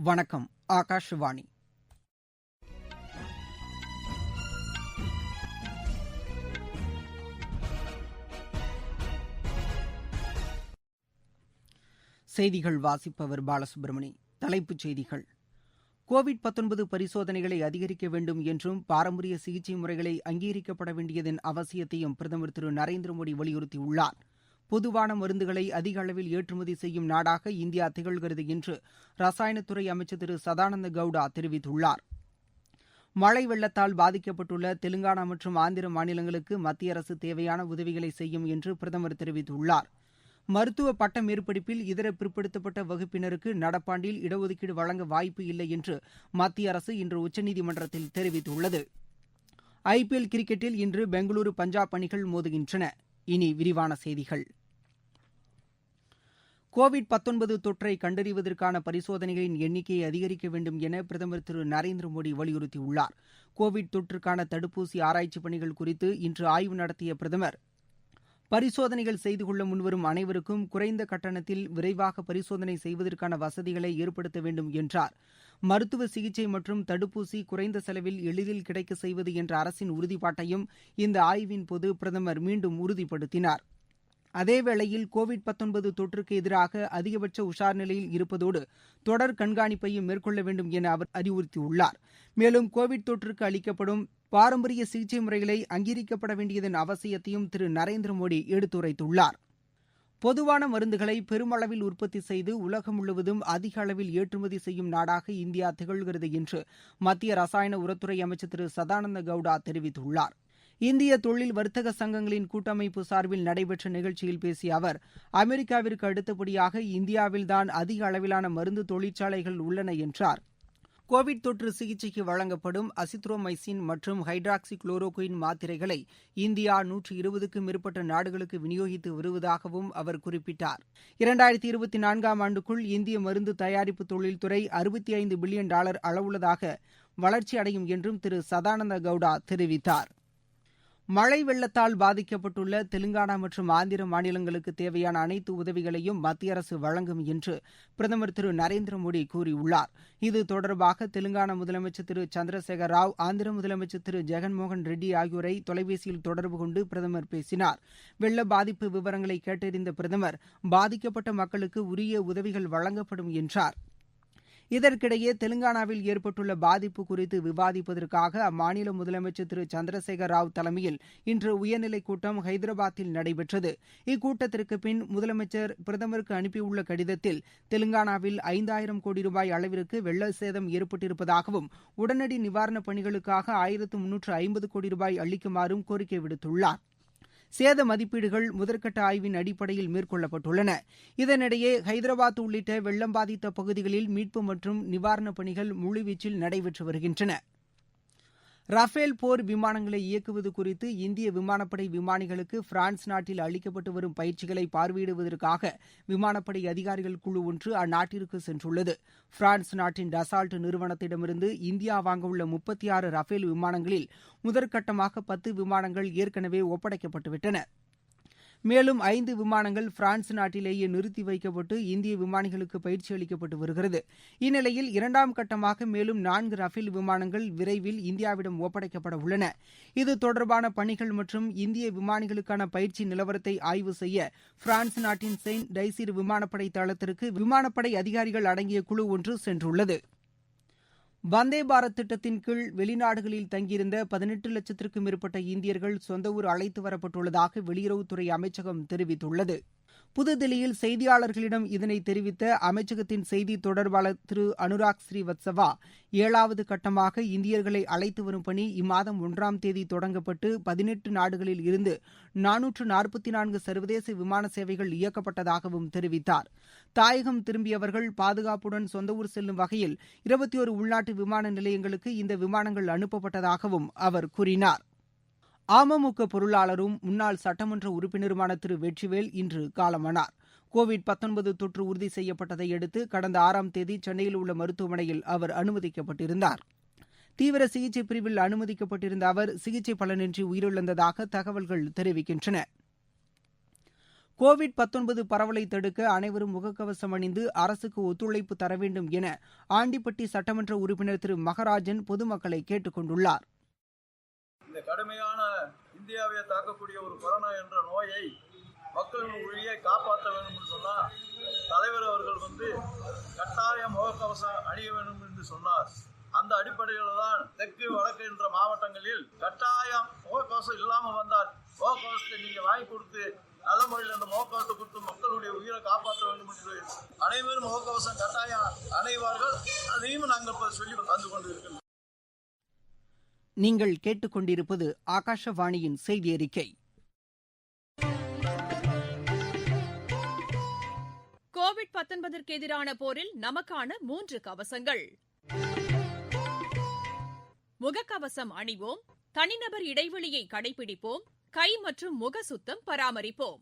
வணக்கம். ஆகாஷவாணி. செய்திகள் வாசிப்பவர் பாலசுப்ரமணி. தலைப்புச் செய்திகள்: கோவிட் பரிசோதனைகளை அதிகரிக்க வேண்டும் என்றும் பாரம்பரிய சிகிச்சை முறைகளை அங்கீகரிக்கப்பட வேண்டியதன் அவசியத்தையும் பிரதமர் திரு நரேந்திர மோடி வலியுறுத்தியுள்ளார். பொதுவான மருந்துகளை அதிக அளவில் ஏற்றுமதி செய்யும் நாடாக இந்தியா திகழ்கிறது என்று ரசாயனத்துறை அமைச்சர் திரு சதானந்த கவுடா தெரிவித்துள்ளார். மழை வெள்ளத்தால் பாதிக்கப்பட்டுள்ள தெலுங்கானா மற்றும் ஆந்திர மாநிலங்களுக்கு மத்திய அரசு தேவையான உதவிகளை செய்யும் என்று பிரதமர் தெரிவித்துள்ளார். மருத்துவ பட்ட மேற்படிப்பில் இதர பிற்படுத்தப்பட்ட வகுப்பினருக்கு நடப்பாண்டில் இடஒதுக்கீடு வழங்க வாய்ப்பு இல்லை என்று மத்திய அரசு இன்று உச்சநீதிமன்றத்தில் தெரிவித்துள்ளது. ஐபிஎல் கிரிக்கெட்டில் இன்று பெங்களூரு பஞ்சாப் அணிகள் மோதுகின்றன. இனி விரிவான செய்திகள். கோவிட் தொற்றை கண்டறிவதற்கான பரிசோதனைகளின் எண்ணிக்கையை அதிகரிக்க வேண்டும் என பிரதமர் திரு நரேந்திர மோடி வலியுறுத்தியுள்ளார். கோவிட் தொற்றுக்கான தடுப்பூசி ஆராய்ச்சி பணிகள் குறித்து இன்று ஆய்வு நடத்திய பிரதமர், பரிசோதனைகள் செய்து கொள்ள முன்வரும் அனைவருக்கும் குறைந்த கட்டணத்தில் விரைவாக பரிசோதனை செய்வதற்கான வசதிகளை ஏற்படுத்த வேண்டும் என்றார். மருத்துவ சிகிச்சை மற்றும் தடுப்பூசி குறைந்த செலவில் எளிதில் கிடைக்க செய்வது என்ற அரசின் உறுதிப்பாட்டையும் இந்த ஆய்வின் போது பிரதமர் மீண்டும் உறுதிப்படுத்தினார். அதேவேளையில் கோவிட் தொற்றுக்கு எதிராக அதிகபட்ச உஷார் நிலையில் இருப்பதோடு தொடர் கண்காணிப்பையும் மேற்கொள்ள வேண்டும் என அவர் அறிவுறுத்தியுள்ளார். மேலும் கோவிட் தொற்றுக்கு அளிக்கப்படும் பாரம்பரிய சிகிச்சை முறைகளை அங்கீகரிக்கப்பட வேண்டியதன் அவசியத்தையும் திரு நரேந்திர மோடி எடுத்துரைத்துள்ளார். பொதுவான மருந்துகளை பெருமளவில் உற்பத்தி செய்து உலகம் முழுவதும் அதிக அளவில் ஏற்றுமதி செய்யும் நாடாக இந்தியா திகழ்கிறது என்று மத்திய ரசாயன உரத்துறை அமைச்சர் திரு சதானந்த கவுடா தெரிவித்துள்ளார். இந்திய தொழில் வர்த்தக சங்கங்களின் கூட்டமைப்பு சார்பில் நடைபெற்ற நிகழ்ச்சியில் பேசிய அவர், அமெரிக்காவிற்கு அடுத்தபடியாக இந்தியாவில்தான் அதிக அளவிலான மருந்து தொழிற்சாலைகள் உள்ளன என்றார். கோவிட் தொற்று சிகிச்சைக்கு வழங்கப்படும் அசித்ரோமைசின் மற்றும் ஹைட்ராக்சி குளோரோகுயின் மாத்திரைகளை இந்தியா 120க்கும் மேற்பட்ட நாடுகளுக்கு விநியோகித்து வருவதாகவும் அவர் குறிப்பிட்டார். 2024ஆம் ஆண்டுக்குள் இந்திய மருந்து தயாரிப்பு தொழில்துறை $65 பில்லியன் அளவுள்ளதாக வளர்ச்சி அடையும் என்றும் திரு சதானந்த கவுடா தெரிவித்தார். மழை வெள்ளத்தால் பாதிக்கப்பட்டுள்ள தெலுங்கானா மற்றும் ஆந்திர மாநிலங்களுக்கு தேவையான அனைத்து உதவிகளையும் மத்திய அரசு வழங்கும் என்று பிரதமர் திரு நரேந்திர மோடி கூறியுள்ளார். இது தொடர்பாக தெலுங்கானா முதலமைச்சர் திரு சந்திரசேகர ராவ், ஆந்திர முதலமைச்சர் திரு ஜெகன்மோகன் ரெட்டி ஆகியோரை தொலைபேசியில் தொடர்பு கொண்டு பிரதமர் பேசினார். வெள்ள பாதிப்பு விவரங்களை கேட்டறிந்த பிரதமர், பாதிக்கப்பட்ட மக்களுக்கு உரிய உதவிகள் வழங்கப்படும் என்றார். இதற்கிடையே தெலுங்கானாவில் ஏற்பட்டுள்ள பாதிப்பு குறித்து விவாதிப்பதற்காக அம்மாநில முதலமைச்சர் திரு சந்திரசேகர ராவ் தலைமையில் இன்று உயர்நிலைக் கூட்டம் ஹைதராபாத்தில் நடைபெற்றது. இக்கூட்டத்திற்கு பின் முதலமைச்சர் பிரதமருக்கு அனுப்பியுள்ள கடிதத்தில் தெலுங்கானாவில் 5000 கோடி ரூபாய் அளவிற்கு வெள்ள சேதம் ஏற்பட்டிருப்பதாகவும் உடனடி நிவாரணப் பணிகளுக்காக 1350 கோடி ரூபாய் அளிக்குமாறும் கோரிக்கை விடுத்துள்ளார். சேத மதிப்பீடுகள் முதற்கட்ட ஆய்வின் அடிப்படையில் மேற்கொள்ளப்பட்டுள்ளன. இதனிடையே ஹைதராபாத் உள்ளிட்ட வெள்ளம் பாதித்த பகுதிகளில் மீட்பு மற்றும் நிவாரணப் பணிகள் முழுவீச்சில் நடைபெற்று வருகின்றன. ரஃபேல் போர் விமானங்களை இயக்குவது குறித்து இந்திய விமானப்படை விமானிகளுக்கு பிரான்ஸ் நாட்டில் அளிக்கப்பட்டு வரும் பயிற்சிகளை பார்வையிடுவதற்காக விமானப்படை அதிகாரிகள் குழு ஒன்று அந்நாட்டிற்கு சென்றுள்ளது. பிரான்ஸ் நாட்டின் டசால்ட் நிறுவனத்திடமிருந்து இந்தியா வாங்கவுள்ள 36 ரஃபேல் விமானங்களில் முதற்கட்டமாக 10 விமானங்கள் ஏற்கனவே ஒப்படைக்கப்பட்டுவிட்டன. மேலும் 5 விமானங்கள் பிரான்ஸ் நாட்டிலேயே நிறுத்தி வைக்கப்பட்டு இந்திய விமானிகளுக்கு பயிற்சி அளிக்கப்பட்டு வருகிறது. இந்நிலையில் 2ஆம் கட்டமாக மேலும் 4 ரஃபேல் விமானங்கள் விரைவில் இந்தியாவிடம் ஒப்படைக்கப்பட உள்ளன. இது தொடர்பான பணிகள் மற்றும் இந்திய விமானிகளுக்கான பயிற்சி நிலவரத்தை ஆய்வு செய்ய பிரான்ஸ் நாட்டின் செயின்ட் டைசீர் விமானப்படை தளத்திற்கு விமானப்படை அதிகாரிகள் அடங்கிய குழு ஒன்று சென்றுள்ளது. வந்தே பாரத் திட்டத்தின் கீழ் வெளிநாடுகளில் தங்கியிருந்த 18 லட்சத்திற்கும் மேற்பட்ட இந்தியர்கள் சொந்த ஊர் அழைத்து வரப்பட்டுள்ளதாக வெளியுறவுத்துறை அமைச்சகம் தெரிவித்துள்ளது. புதுதில்லியில் செய்தியாளர்களிடம் இதனை தெரிவித்த அமைச்சகத்தின் செய்தி தொடர்பாளர் திரு அனுராக் ஸ்ரீவத்சவா, 7வது கட்டமாக இந்தியர்களை அழைத்து வரும் பணி இம்மாதம் 1ஆம் தேதி தொடங்கப்பட்டு 18 நாடுகளில் இருந்து 444 சர்வதேச விமான சேவைகள் இயக்கப்பட்டதாகவும் தெரிவித்தார். தாயகம் திரும்பியவர்கள் பாதுகாப்புடன் சொந்த ஊர் செல்லும் வகையில் 21 உள்நாட்டு விமான நிலையங்களுக்கு இந்த விமானங்கள் அனுப்பப்பட்டதாகவும் அவர் கூறினார். அமமுக பொருளாளரும் முன்னாள் சட்டமன்ற உறுப்பினருமான திரு வெற்றிவேல் இன்று காலமானார். கோவிட் தொற்று உறுதி செய்யப்பட்டதை அடுத்து கடந்த 6ஆம் தேதி சென்னையில் உள்ள மருத்துவமனையில் அவர் அனுமதிக்கப்பட்டிருந்தார். தீவிர சிகிச்சை பிரிவில் அனுமதிக்கப்பட்டிருந்த அவர் சிகிச்சை பலனின்றி உயிரிழந்ததாக தகவல்கள் தெரிவிக்கின்றன. கோவிட் பரவலை தடுக்க அனைவரும் முகக்கவசம் அணிந்து அரசுக்கு ஒத்துழைப்பு தர வேண்டும் என ஆண்டிப்பட்டி சட்டமன்ற உறுப்பினர் திரு மகராஜன் பொதுமக்களை கேட்டுக் கொண்டுள்ளார். இந்த கடுமையான இந்தியாவை தாக்கக்கூடிய ஒரு கொரோனா என்ற நோயை மக்களின் உயிரை காப்பாற்ற வேண்டும் என்று சொன்னார். தலைவர் அவர்கள் கட்டாயம் முகக்கவசம் அணிய வேண்டும் என்று சொன்னார். அந்த அடிப்படையில் தான் தெற்கு வடக்கு என்ற மாவட்டங்களில் கட்டாயம் முகக்கவசம் இல்லாமல் வந்தால் முகக்கவசத்தை நீங்க வாங்கி கொடுத்து நல்ல முறையில் அந்த முகக்கவசத்தை கொடுத்து மக்களுடைய உயிரை காப்பாற்ற வேண்டும் என்று அனைவரும் முகக்கவசம் கட்டாயம் அணைவார்கள். அதையும் நாங்கள் சொல்லி வந்து கொண்டிருக்கிறோம். நீங்கள் கேட்டுக்கொண்டிருப்பது ஆகாஷவாணியின் செய்தி அறிக்கை. கோவிட் எதிரான போரில் நமக்கான 3 கவசங்கள். முகக்கவசம் அணிவோம், தனிநபர் இடைவெளியை கடைபிடிப்போம், கை மற்றும் முக சுத்தம் பராமரிப்போம்.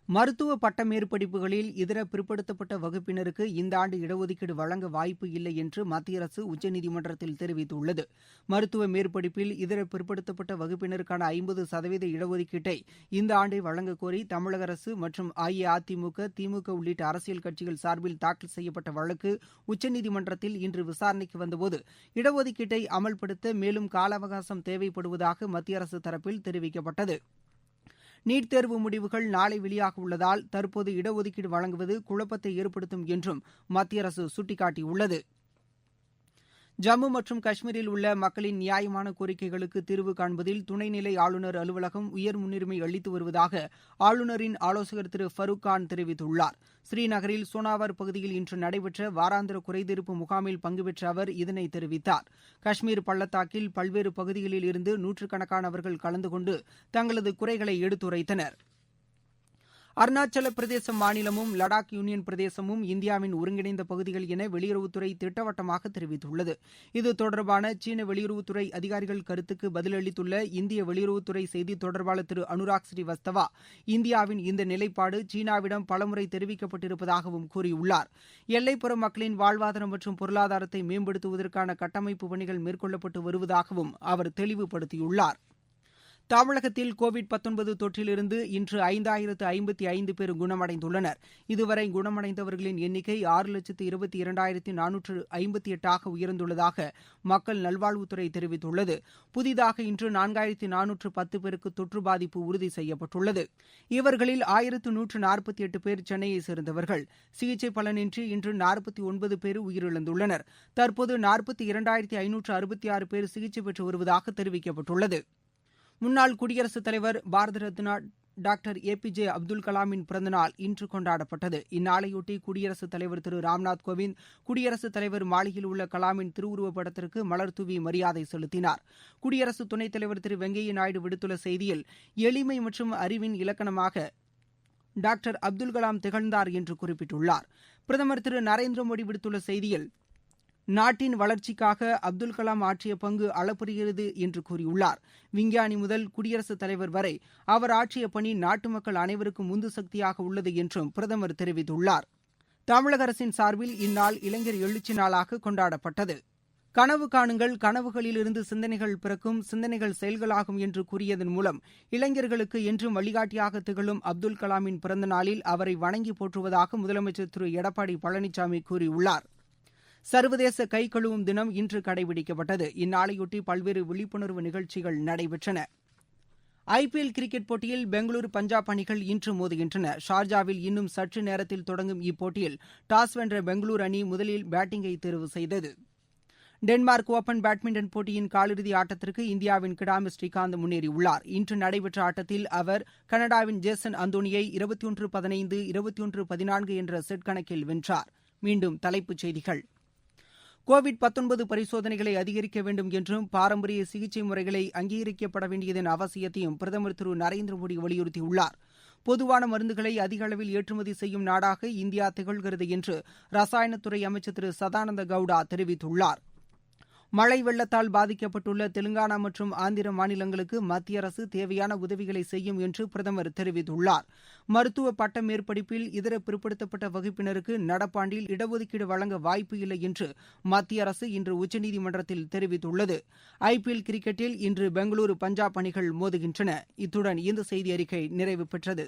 மருத்துவ பட்ட மேற்படிப்புகளில் இதர பிற்படுத்தப்பட்ட வகுப்பினருக்கு இந்த ஆண்டு இடஒதுக்கீடு வழங்க வாய்ப்பு இல்லை என்று மத்திய அரசு உச்சநீதிமன்றத்தில் தெரிவித்துள்ளது. மருத்துவ மேற்படிப்பில் இதர பிற்படுத்தப்பட்ட வகுப்பினருக்கான 50% இடஒதுக்கீட்டை இந்த ஆண்டே வழங்க கோரி தமிழக அரசு மற்றும் அஇஅதிமுக, திமுக உள்ளிட்ட அரசியல் கட்சிகள் சார்பில் தாக்கல் செய்யப்பட்ட வழக்கு உச்சநீதிமன்றத்தில் இன்று விசாரணைக்கு வந்தபோது இடஒதுக்கீட்டை அமல்படுத்த மேலும் கால அவகாசம் தேவைப்படுவதாக மத்திய அரசு தரப்பில் தெரிவிக்கப்பட்டது. நீட் தேர்வு முடிவுகள் நாளை வெளியாக உள்ளதால் தற்போது இடஒதுக்கீடு வழங்குவது குழப்பத்தை ஏற்படுத்தும் என்றும் மத்திய அரசு சுட்டிக்காட்டியுள்ளது. ஜம்மு மற்றும் காஷ்மீரில் உள்ள மக்களின் நியாயமான கோரிக்கைகளுக்கு தீர்வு காண்பதில் துணைநிலை ஆளுநர் அலுவலகம் உயர் முன்னுரிமை அளித்து வருவதாக ஆளுநரின் ஆலோசகர் திரு ஃபரூக் கான் தெரிவித்துள்ளார். ஸ்ரீநகரில் சோனாவார் பகுதியில் இன்று நடைபெற்ற வாராந்திர குறைதீர்ப்பு முகாமில் பங்குபெற்ற அவர் இதனை தெரிவித்தார். காஷ்மீர் பள்ளத்தாக்கில் பல்வேறு பகுதிகளில் இருந்து நூற்றுக்கணக்கானவர்கள் கலந்து கொண்டு தங்களது குறைகளை எடுத்துரைத்தனர். அருணாச்சல பிரதேச மாநிலமும் லடாக் யூனியன் பிரதேசமும் இந்தியாவின் ஒருங்கிணைந்த பகுதிகள் என வெளியுறவுத்துறை திட்டவட்டமாக தெரிவித்துள்ளது. இது தொடர்பான சீன வெளியுறவுத்துறை அதிகாரிகள் கருத்துக்கு பதிலளித்துள்ள இந்திய வெளியுறவுத்துறை செய்தி தொடர்பாளர் திரு அனுராக் ஸ்ரீவஸ்தவா, இந்தியாவின் இந்த நிலைப்பாடு சீனாவிடம் பலமுறை தெரிவிக்கப்பட்டிருப்பதாகவும் கூறியுள்ளார். எல்லைப்புற மக்களின் வாழ்வாதாரம் மற்றும் பொருளாதாரத்தை மேம்படுத்துவதற்கான கட்டமைப்பு பணிகள் மேற்கொள்ளப்பட்டு வருவதாகவும் அவர் தெளிவுபடுத்தியுள்ளார். தமிழகத்தில் கோவிட் தொற்றிலிருந்து இன்று 5055 பேர் குணமடைந்துள்ளனர். இதுவரை குணமடைந்தவர்களின் எண்ணிக்கை 6,22,458 உயர்ந்துள்ளதாக மக்கள் நல்வாழ்வுத்துறை தெரிவித்துள்ளது. புதிதாக இன்று 4,410 பேருக்கு தொற்று பாதிப்பு உறுதி செய்யப்பட்டுள்ளது. இவர்களில் 1,148 பேர் சென்னையை சேர்ந்தவர்கள். சிகிச்சை பலனின்றி இன்று 49 பேர் உயிரிழந்துள்ளனர். தற்போது 42,566 பேர் சிகிச்சை பெற்று வருவதாக தெரிவிக்கப்பட்டுள்ளது. முன்னாள் குடியரசுத் தலைவர் பாரத ரத்னா டாக்டர் APJ அப்துல் கலாமின் பிறந்தநாள் இன்று கொண்டாடப்பட்டது. இந்நாளையொட்டி குடியரசுத் தலைவர் திரு ராம்நாத் கோவிந்த் குடியரசுத் தலைவர் மாளிகையில் உள்ள கலாமின் திருவுருவப் படத்திற்கு மலர் தூவி மரியாதை செலுத்தினார். குடியரசு துணைத் தலைவர் திரு வெங்கையா நாயுடு விடுத்துள்ள செய்தியில், எளிமை மற்றும் அறிவின் இலக்கணமாக டாக்டர் அப்துல் கலாம் திகழ்ந்தார் என்று குறிப்பிட்டுள்ளார். பிரதமர் திரு நரேந்திர மோடி விடுத்துள்ள செய்தியில், நாட்டின் வளர்ச்சிக்காக அப்துல் கலாம் ஆற்றிய பங்கு அளப்பரியது என்று கூறியுள்ளார். விஞ்ஞானி முதல் குடியரசுத் தலைவர் வரை அவர் ஆற்றிய பணி நாட்டு மக்கள் அனைவருக்கும் உந்து சக்தியாக உள்ளது என்றும் பிரதமர் தெரிவித்துள்ளார். தமிழக அரசின் சார்பில் இந்நாள் இளைஞர் எழுச்சி நாளாக கொண்டாடப்பட்டது. கனவு காணுங்கள், கனவுகளிலிருந்து சிந்தனைகள் பிறக்கும், சிந்தனைகள் செயல்களாகும் என்று கூறியதன் மூலம் இளைஞர்களுக்கு என்றும் வழிகாட்டியாக திகழும் அப்துல் கலாமின் பிறந்த நாளில் அவரை வணங்கி போற்றுவதாக முதலமைச்சர் திரு எடப்பாடி பழனிசாமி கூறியுள்ளார். சர்வதேச கை கழுவும் தினம் இன்று கடைபிடிக்கப்பட்டது. இந்நாளையொட்டி பல்வேறு விழிப்புணர்வு நிகழ்ச்சிகள் நடைபெற்றன. IPL கிரிக்கெட் போட்டியில் பெங்களூரு பஞ்சாப் அணிகள் இன்று மோதுகின்றன. ஷார்ஜாவில் இன்னும் சற்று நேரத்தில் தொடங்கும் இப்போட்டியில் டாஸ் வென்ற பெங்களூரு அணி முதலில் பேட்டிங்கை தேர்வு செய்தது. டென்மார்க் ஓபன் பேட்மிண்டன் போட்டியின் காலிறுதி ஆட்டத்திற்கு இந்தியாவின் கிடாம்பி ஸ்ரீகாந்த் முன்னேறியுள்ளார். இன்று நடைபெற்ற ஆட்டத்தில் அவர் கனடாவின் ஜேசன் அந்தோனியை 21-15, 21-14 என்ற செட் கணக்கில் வென்றார். மீண்டும் தலைப்புச் செய்திகள். கோவிட் பரிசோதனைகளை அதிகரிக்க வேண்டும் என்றும் பாரம்பரிய சிகிச்சை முறைகளை அங்கீகரிக்கப்பட வேண்டியதன் அவசியத்தையும் பிரதமர் திரு நரேந்திர மோடி வலியுறுத்தியுள்ளார். பொதுவான மருந்துகளை அதிக அளவில் ஏற்றுமதி செய்யும் நாடாக இந்தியா திகழ்கிறது என்று ரசாயனத்துறை அமைச்சர் திரு சதானந்த கவுடா தெரிவித்துள்ளார். மழை வெள்ளத்தால் பாதிக்கப்பட்டுள்ள தெலுங்கானா மற்றும் ஆந்திர மாநிலங்களுக்கு மத்திய அரசு தேவையான உதவிகளை செய்யும் என்று பிரதமர் தெரிவித்துள்ளார். மருத்துவ பட்ட மேற்படிப்பில் இதர பிற்படுத்தப்பட்ட வகுப்பினருக்கு நடப்பாண்டில் இடஒதுக்கீடு வழங்க வாய்ப்பு இல்லை என்று மத்திய அரசு இன்று உச்சநீதிமன்றத்தில் தெரிவித்துள்ளது. IPL கிரிக்கெட்டில் இன்று பெங்களூரு பஞ்சாப் அணிகள் மோதுகின்றன. இத்துடன் இந்த செய்தி அறிக்கை நிறைவு பெற்றது.